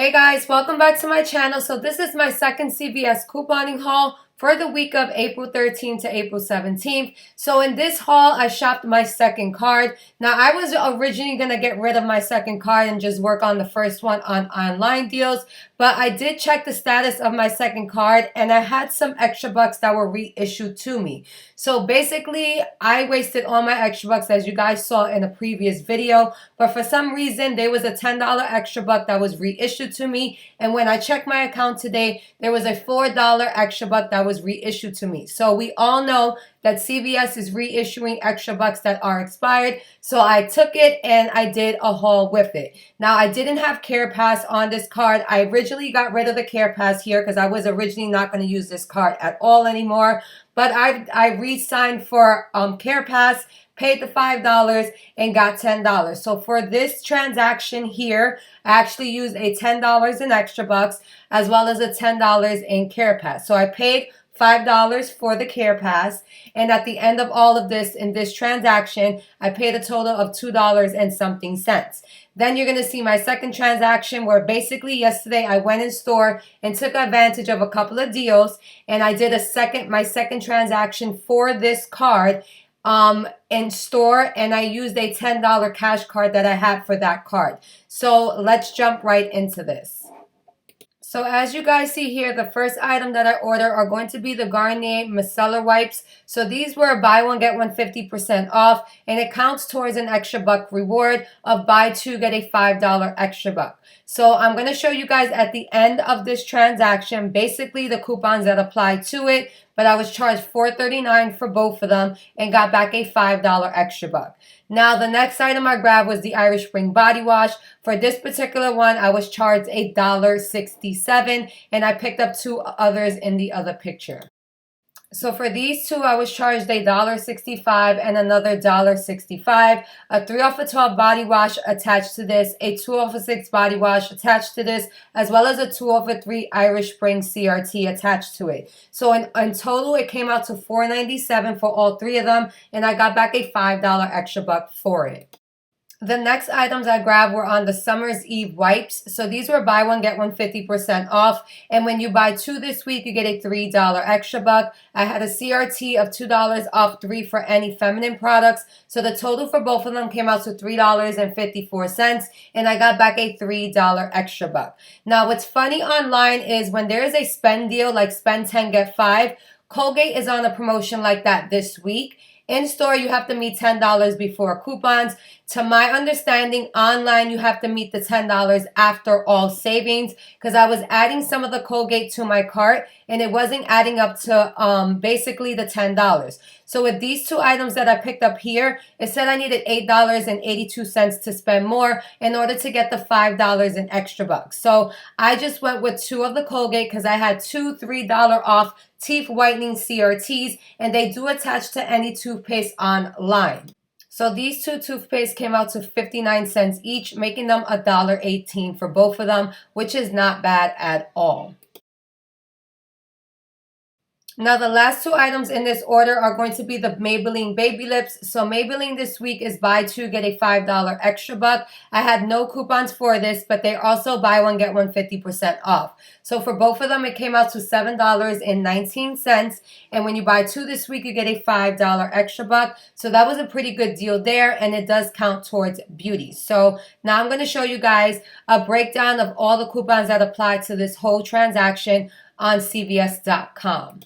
Hey guys, welcome back to my channel. So this is my second CVS couponing haul for the week of April 13th to April 17th. So in this haul, I shopped my second card. Now I was originally going to get rid of my second card and just work on the first one on online deals. But I did check the status of my second card and I had some extra bucks that were reissued to me. So basically, I wasted all my extra bucks as you guys saw in a previous video. But for some reason, there was a $10 extra buck that was reissued to me. And when I checked my account today, there was a $4 extra buck that was reissued to me. So we all know that CVS is reissuing extra bucks that are expired. So I took it and I did a haul with it. Now I didn't have Care Pass on this card. I originally got rid of the Care Pass here because I was originally not going to use this card at all anymore. But I re-signed for Care Pass, paid the $5 and got $10. So for this transaction here, I actually used a $10 in extra bucks as well as a $10 in Care Pass. So I paid $5 for the Care Pass, and at the end of all of this, in this transaction, I paid a total of $2 and something cents. Then you're going to see my second transaction where basically yesterday I went in store and took advantage of a couple of deals, and I did my second transaction for this card in store, and I used a $10 cash card that I had for that card. So let's jump right into this. So as you guys see here, the first item that I ordered are going to be the Garnier micellar wipes. So these were buy one, get one 50% off, and it counts towards an extra buck reward of buy two, get a $5 extra buck. So I'm going to show you guys at the end of this transaction, basically the coupons that apply to it, but I was charged $4.39 for both of them and got back a $5 extra buck. Now, the next item I grabbed was the Irish Spring Body Wash. For this particular one, I was charged $1.67, and I picked up two others in the other picture. So for these two, I was charged $1.65 and another $1.65. A 3 off of 12 body wash attached to this, a 2 off of 6 body wash attached to this, as well as a 2 off of 3 Irish Spring CRT attached to it. So in total, it came out to $4.97 for all three of them, and I got back a $5 extra buck for it. The next items I grabbed were on the Summer's Eve wipes. So these were buy one, get one 50% off. And when you buy two this week, you get a $3 extra buck. I had a CRT of $2 off 3 for any feminine products. So the total for both of them came out to $3.54. And I got back a $3 extra buck. Now, what's funny online is when there is a spend deal, like spend 10, get 5, Colgate is on a promotion like that this week. In store, you have to meet $10 before coupons. To my understanding, online, you have to meet the $10 after all savings, because I was adding some of the Colgate to my cart and it wasn't adding up to basically the $10. So with these two items that I picked up here, it said I needed $8.82 to spend more in order to get the $5 in extra bucks. So I just went with two of the Colgate because I had two $3 off teeth whitening CRTs, and they do attach to any toothpaste online. So these two toothpaste came out to 59 cents each, making them $1.18 for both of them, which is not bad at all. Now, the last two items in this order are going to be the Maybelline Baby Lips. So Maybelline this week is buy two, get a $5 extra buck. I had no coupons for this, but they also buy one, get one 50% off. So for both of them, it came out to $7.19. And when you buy two this week, you get a $5 extra buck. So that was a pretty good deal there, and it does count towards beauty. So now I'm going to show you guys a breakdown of all the coupons that apply to this whole transaction on CVS.com.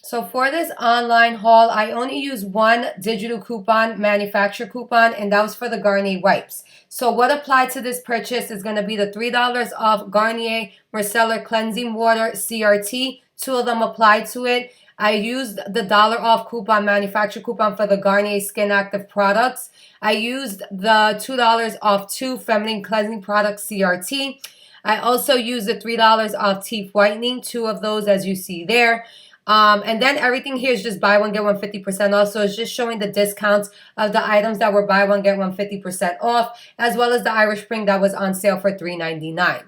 So for this online haul, I only used one digital coupon, manufacturer coupon, and that was for the Garnier wipes. So what applied to this purchase is going to be the $3 off Garnier Micellar Cleansing Water CRT. Two of them applied to it. I used the $1 off coupon, manufacturer coupon for the Garnier Skin Active products. I used the $2 off 2 feminine cleansing products CRT. I also used the $3 off teeth whitening, 2 of those as you see there. And then everything here is just buy one, get one 50% off. So it's just showing the discounts of the items that were buy one, get one 50% off, as well as the Irish Spring that was on sale for $3.99.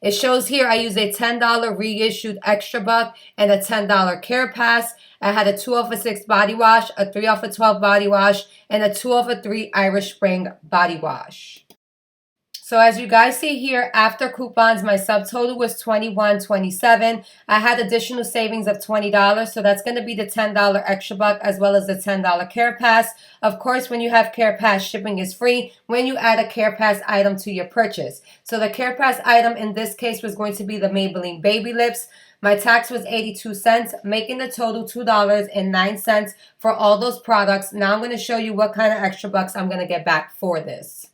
It shows here I used a $10 reissued extra buck and a $10 Care Pass. I had a 2 off of 6 body wash, a 3 off of 12 body wash, and a 2 off of 3 Irish Spring body wash. So as you guys see here, after coupons, my subtotal was $21.27. I had additional savings of $20, so that's going to be the $10 extra buck as well as the $10 Care Pass. Of course, when you have Care Pass, shipping is free when you add a Care Pass item to your purchase. So the Care Pass item in this case was going to be the Maybelline Baby Lips. My tax was 82 cents, making the total $2.09 for all those products. Now I'm going to show you what kind of extra bucks I'm going to get back for this.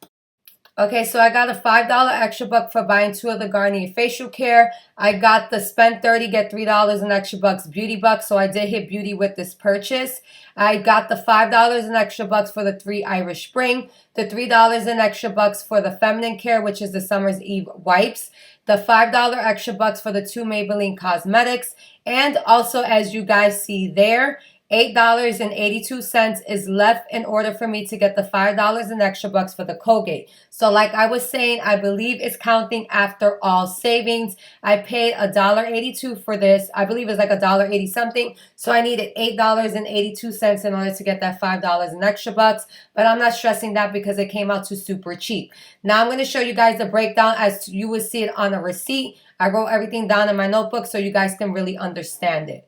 Okay, so I got a $5 extra buck for buying 2 of the Garnier Facial Care. I got the spend 30, get $3 in extra bucks beauty bucks, so I did hit beauty with this purchase. I got the $5 in extra bucks for the 3 Irish Spring, the $3 in extra bucks for the Feminine Care, which is the Summer's Eve wipes, the $5 extra bucks for the 2 Maybelline Cosmetics, and also, as you guys see there, $8.82 is left in order for me to get the $5 in extra bucks for the Colgate. So like I was saying, I believe it's counting after all savings. I paid $1.82 for this. I believe it's like $1.80 something. So I needed $8.82 in order to get that $5 in extra bucks. But I'm not stressing that because it came out to super cheap. Now I'm going to show you guys the breakdown as you would see it on a receipt. I wrote everything down in my notebook so you guys can really understand it.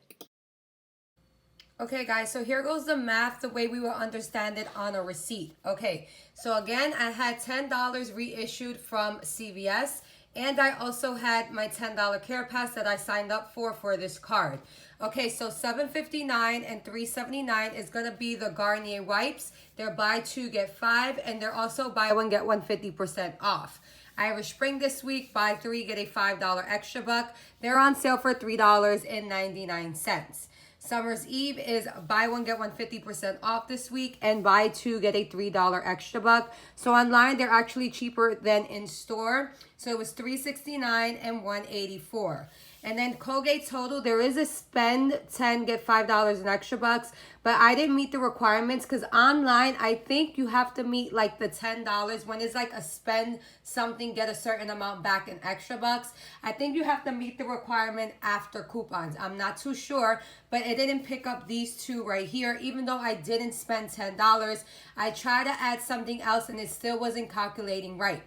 Okay guys, so here goes the math the way we will understand it on a receipt. Okay, so again, I had $10 reissued from CVS, and I also had my $10 Care Pass that I signed up for this card. Okay, so $7.59 and $3.79 is going to be the Garnier wipes. They're buy 2, get 5, and they're also buy 1, get 1 50% off. Irish Spring this week, buy 3, get a $5 extra buck. They're on sale for $3.99. Summer's Eve is buy 1, get 1 50% off this week, and buy 2, get a $3 extra buck. So online, they're actually cheaper than in store. So it was $3.69 and $1.84. And then Colgate total, there is a spend 10, get $5 in extra bucks, but I didn't meet the requirements because online, I think you have to meet like the $10 when it's like a spend something, get a certain amount back in extra bucks. I think you have to meet the requirement after coupons. I'm not too sure, but it didn't pick up these 2 right here. Even though I didn't spend $10, I tried to add something else and it still wasn't calculating right.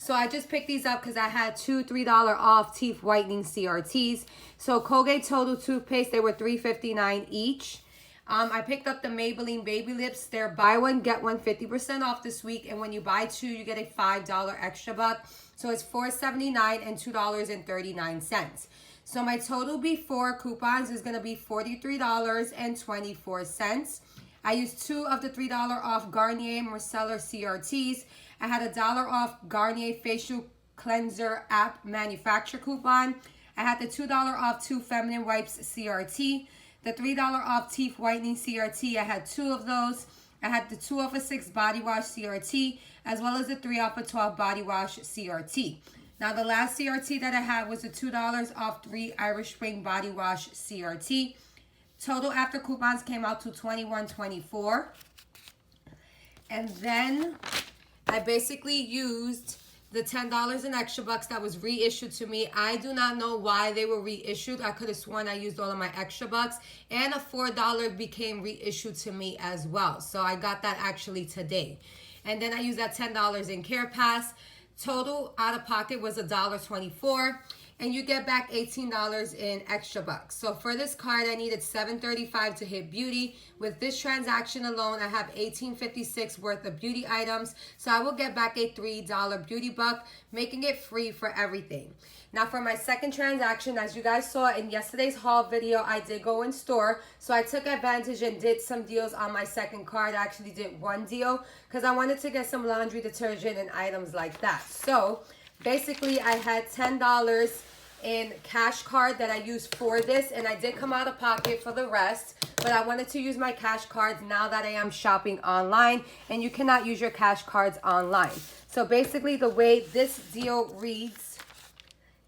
So I just picked these up because I had 2 $3 off teeth whitening CRTs. So Colgate Total toothpaste, they were $3.59 each. I picked up the Maybelline Baby Lips. They're buy 1, get 1 50% off this week. And when you buy 2, you get a $5 extra buck. So it's $4.79 and $2.39. So my total before coupons is going to be $43.24. I used 2 of the $3 off Garnier Micellar CRTs. I had $1 off Garnier Facial Cleanser app manufacturer coupon. I had the $2 off 2 Feminine Wipes CRT. The $3 off Teeth Whitening CRT. I had 2 of those. I had the 2 off of 6 Body Wash CRT, as well as the 3 off of 12 Body Wash CRT. Now the last CRT that I had was the $2 off 3 Irish Spring Body Wash CRT. Total after coupons came out to $21.24. And then I basically used the $10 in extra bucks that was reissued to me. I do not know why they were reissued. I could have sworn I used all of my extra bucks. And a $4 became reissued to me as well. So I got that actually today. And then I used that $10 in Care Pass. Total out of pocket was $1.24. And you get back $18 in extra bucks. So for this card, I needed $7.35 to hit beauty. With this transaction alone, I have $18.56 worth of beauty items. So I will get back a $3 beauty buck, making it free for everything. Now for my second transaction, as you guys saw in yesterday's haul video, I did go in store. So I took advantage and did some deals on my second card. I actually did 1 deal because I wanted to get some laundry detergent and items like that. So basically, I had $10 in cash card that I used for this, and I did come out of pocket for the rest, but I wanted to use my cash cards now that I am shopping online, and you cannot use your cash cards online. So basically, the way this deal reads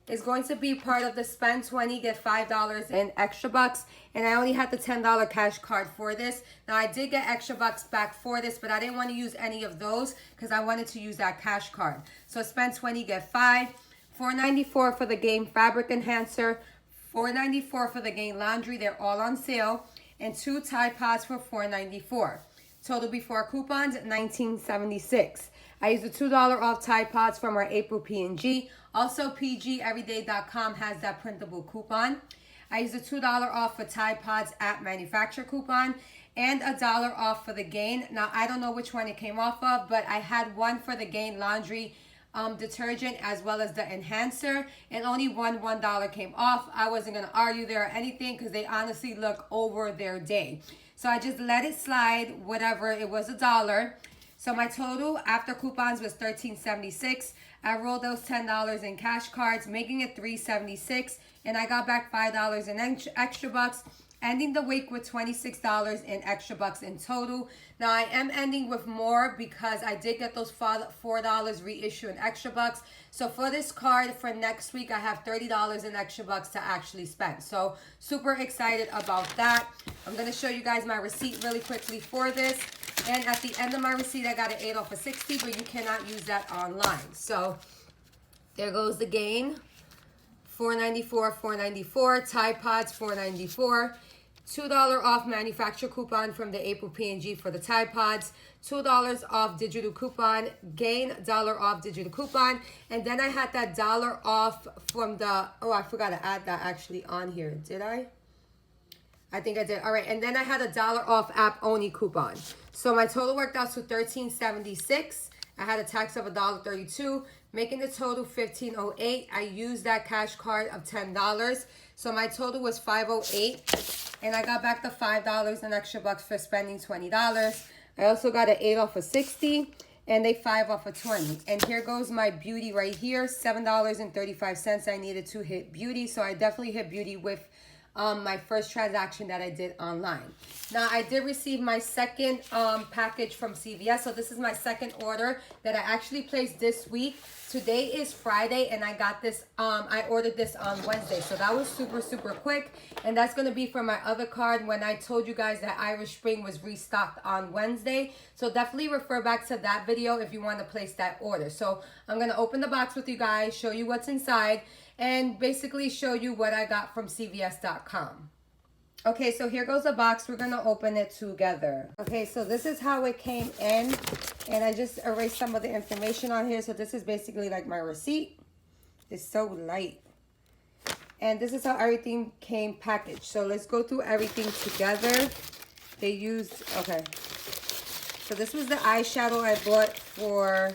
is going to be part of the spend 20, get $5 in extra bucks, and I only had the $10 cash card for this. Now, I did get extra bucks back for this, but I didn't want to use any of those because I wanted to use that cash card. So spend 20, get 5. $4.94 for the Game Fabric Enhancer, $4.94 for the Game Laundry. They're all on sale. And 2 Tide Pods for $4.94. Total before coupons, $19.76. I used the $2 off Tide Pods from our April P&G. Also, PGEveryday.com has that printable coupon. I used a $2 off for Tide Pods at manufacturer coupon and $1 off for the Gain. Now, I don't know which one it came off of, but I had one for the Gain laundry detergent as well as the enhancer, and only $1 came off. I wasn't going to argue there or anything because they honestly look over their day. So I just let it slide, whatever. It was $1. So my total after coupons was $13.76. I rolled those $10 in cash cards, making it $3.76, and I got back $5 in extra bucks, ending the week with $26 in extra bucks in total. Now I am ending with more because I did get those $4 reissue in extra bucks. So for this card for next week, I have $30 in extra bucks to actually spend. So super excited about that. I'm gonna show you guys my receipt really quickly for this. And at the end of my receipt, I got an 8 off of 60, but you cannot use that online. So there goes the Gain. $4.94, $4.94. Tide Pods, $4.94. $2 off manufacturer coupon from the April P&G for the Tide Pods. $2 off digital coupon. Gain, $1 off digital coupon. And then I had that $1 off from the, oh, I forgot to add that actually on here. Did I? I think I did. All right, and then I had a $1 off app only coupon. So my total worked out to $13.76. I had a tax of $1.32, making the total $15.08. I used that cash card of $10. So my total was $5.08. And I got back the $5 in extra bucks for spending $20. I also got an 8 off of 60 and a 5 off of 20. And here goes my beauty right here, $7.35. I needed to hit beauty, so I definitely hit beauty with my first transaction that I did online. Now I did receive my second package from CVS, so this is my second order that I actually placed this week. Today is Friday and I got this, I ordered this on Wednesday, so that was super quick. And that's going to be for my other card when I told you guys that Irish Spring was restocked on Wednesday. So definitely refer back to that video if you want to place that order. So I'm going to open the box with you guys, show you what's inside, and basically show you what I got from cvs.com. Okay, so here goes the box. We're going to open it together. Okay, so this is how it came in. And I just erased some of the information on here. So this is basically like my receipt. It's so light. And this is how everything came packaged. So let's go through everything together. They used, okay. So this was the eyeshadow I bought for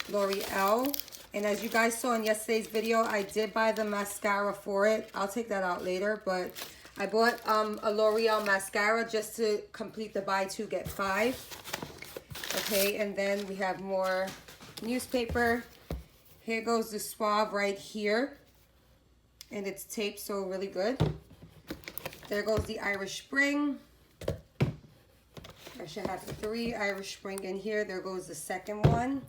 L'Oreal. And as you guys saw in yesterday's video, I did buy the mascara for it. I'll take that out later, but I bought a L'Oreal mascara just to complete the buy 2 get 5. Okay, and then we have more newspaper. Here goes the swab right here. And it's taped, so really good. There goes the Irish Spring. I should have 3 Irish Spring in here. There goes the second one.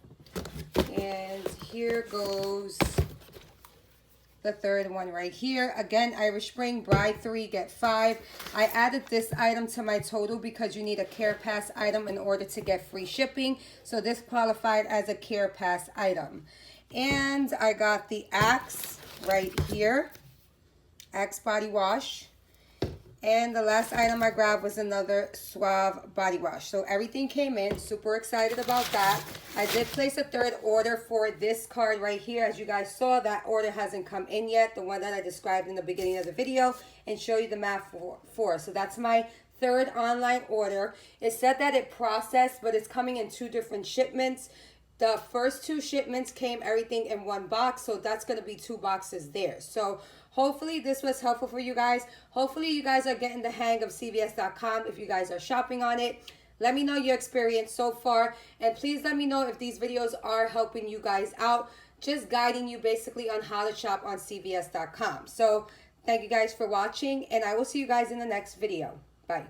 And here goes the third one right here. Again, Irish Spring, buy 3, get 5. I added this item to my total because you need a Care Pass item in order to get free shipping. So this qualified as a Care Pass item. And I got the Axe right here. Axe body wash. And the last item I grabbed was another Suave body wash. So everything came in. Super excited about that. I did place a third order for this card right here. As you guys saw, that order hasn't come in yet. The one that I described in the beginning of the video and show you the math for. So that's my third online order. It said that it processed, but it's coming in 2 different shipments. The first 2 shipments came everything in 1 box, so that's going to be 2 boxes there. So hopefully this was helpful for you guys. Hopefully you guys are getting the hang of cvs.com if you guys are shopping on it. Let me know your experience so far, and please let me know if these videos are helping you guys out, just guiding you basically on how to shop on cvs.com. So thank you guys for watching, and I will see you guys in the next video. Bye.